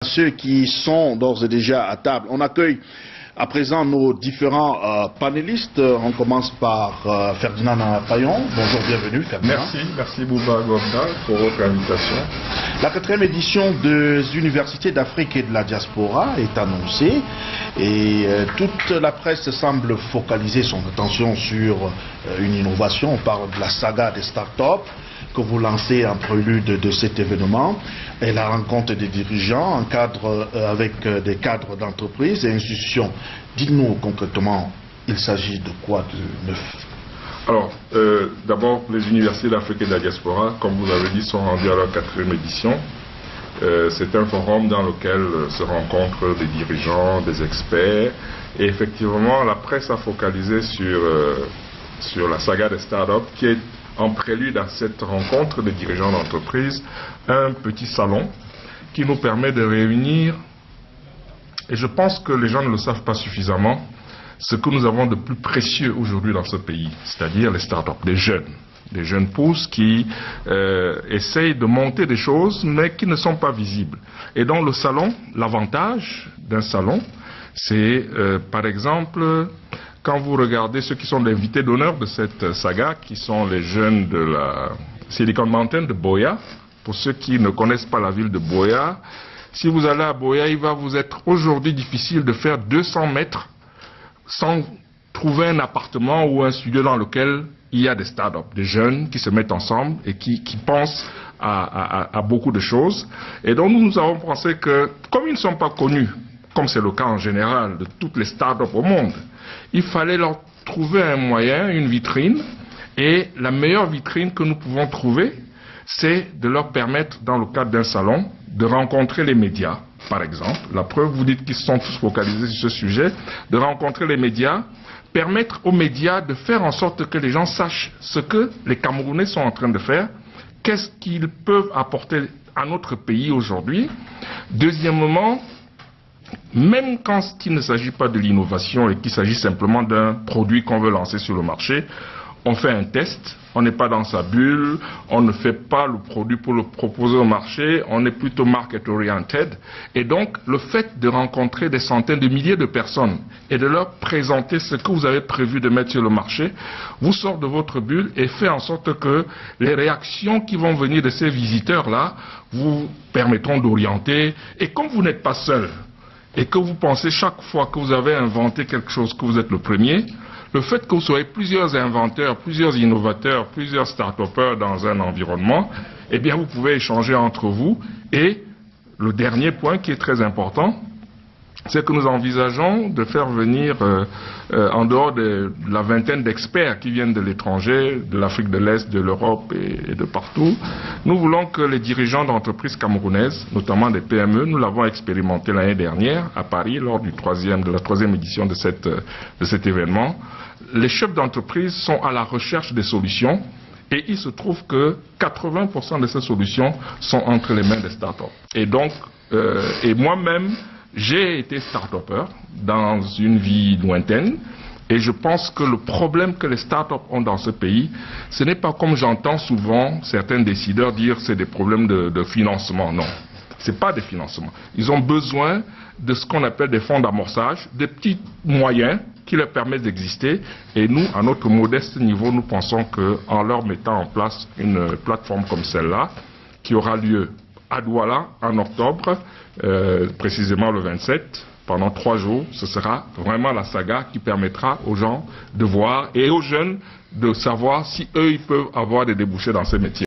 ceux qui sont d'ores et déjà à table. On accueille à présent nos différents panélistes. On commence par Ferdinand Payon. Bonjour, bienvenue Ferdinand. Merci Bouba Gobda pour votre invitation. La 4e édition des Universités d'Afrique et de la Diaspora est annoncée et toute la presse semble focaliser son attention sur une innovation. On parle de la saga des startups que vous lancez en prélude de cet événement et la rencontre des dirigeants en cadre avec des cadres d'entreprises et institutions. Dites-nous concrètement, il s'agit de quoi de neuf? Alors, d'abord, les universités d'Afrique et de la diaspora, comme vous l'avez dit, sont rendues à leur 4e édition. C'est un forum dans lequel se rencontrent des dirigeants, des experts, et effectivement, la presse a focalisé sur la saga des startups, qui est en prélude à cette rencontre des dirigeants d'entreprise, un petit salon qui nous permet de réunir, et je pense que les gens ne le savent pas suffisamment, ce que nous avons de plus précieux aujourd'hui dans ce pays, c'est-à-dire les startups, des jeunes pousses qui essayent de monter des choses, mais qui ne sont pas visibles. Et dans le salon, l'avantage d'un salon, c'est par exemple, quand vous regardez ceux qui sont les invités d'honneur de cette saga, qui sont les jeunes de la Silicon Mountain de Buea, pour ceux qui ne connaissent pas la ville de Buea, si vous allez à Buea, il va vous être aujourd'hui difficile de faire 200 mètres sans trouver un appartement ou un studio dans lequel il y a des startups, des jeunes qui se mettent ensemble et qui pensent à beaucoup de choses. Et donc nous avons pensé que, comme ils ne sont pas connus, comme c'est le cas en général de toutes les startups au monde, il fallait leur trouver un moyen, une vitrine, et la meilleure vitrine que nous pouvons trouver, c'est de leur permettre, dans le cadre d'un salon, de rencontrer les médias, par exemple. La preuve, vous dites qu'ils sont tous focalisés sur ce sujet, de rencontrer les médias, permettre aux médias de faire en sorte que les gens sachent ce que les Camerounais sont en train de faire, qu'est-ce qu'ils peuvent apporter à notre pays aujourd'hui. Deuxièmement, même quand il ne s'agit pas de l'innovation et qu'il s'agit simplement d'un produit qu'on veut lancer sur le marché, on fait un test, on n'est pas dans sa bulle, on ne fait pas le produit pour le proposer au marché, on est plutôt market oriented. Et donc, le fait de rencontrer des centaines de milliers de personnes et de leur présenter ce que vous avez prévu de mettre sur le marché, vous sort de votre bulle et fait en sorte que les réactions qui vont venir de ces visiteurs-là vous permettront d'orienter. Et comme vous n'êtes pas seul, et que vous pensez chaque fois que vous avez inventé quelque chose que vous êtes le premier, le fait que vous soyez plusieurs inventeurs, plusieurs innovateurs, plusieurs start-upers dans un environnement, eh bien vous pouvez échanger entre vous. Et le dernier point qui est très important, c'est que nous envisageons de faire venir, en dehors de la vingtaine d'experts qui viennent de l'étranger, de l'Afrique de l'Est, de l'Europe et de partout, nous voulons que les dirigeants d'entreprises camerounaises, notamment des PME, nous l'avons expérimenté l'année dernière à Paris lors de la troisième édition de cet événement, les chefs d'entreprise sont à la recherche des solutions et il se trouve que 80% de ces solutions sont entre les mains des startups. Et donc, et moi-même, j'ai été start-upper dans une vie lointaine et je pense que le problème que les start-up ont dans ce pays, ce n'est pas comme j'entends souvent certains décideurs dire c'est des problèmes de financement. Non, ce n'est pas des financements. Ils ont besoin de ce qu'on appelle des fonds d'amorçage, des petits moyens qui leur permettent d'exister. Et nous, à notre modeste niveau, nous pensons qu'en leur mettant en place une plateforme comme celle-là, qui aura lieu à Douala en octobre, précisément le 27, pendant 3 jours, ce sera vraiment la saga qui permettra aux gens de voir et aux jeunes de savoir si eux, ils peuvent avoir des débouchés dans ces métiers.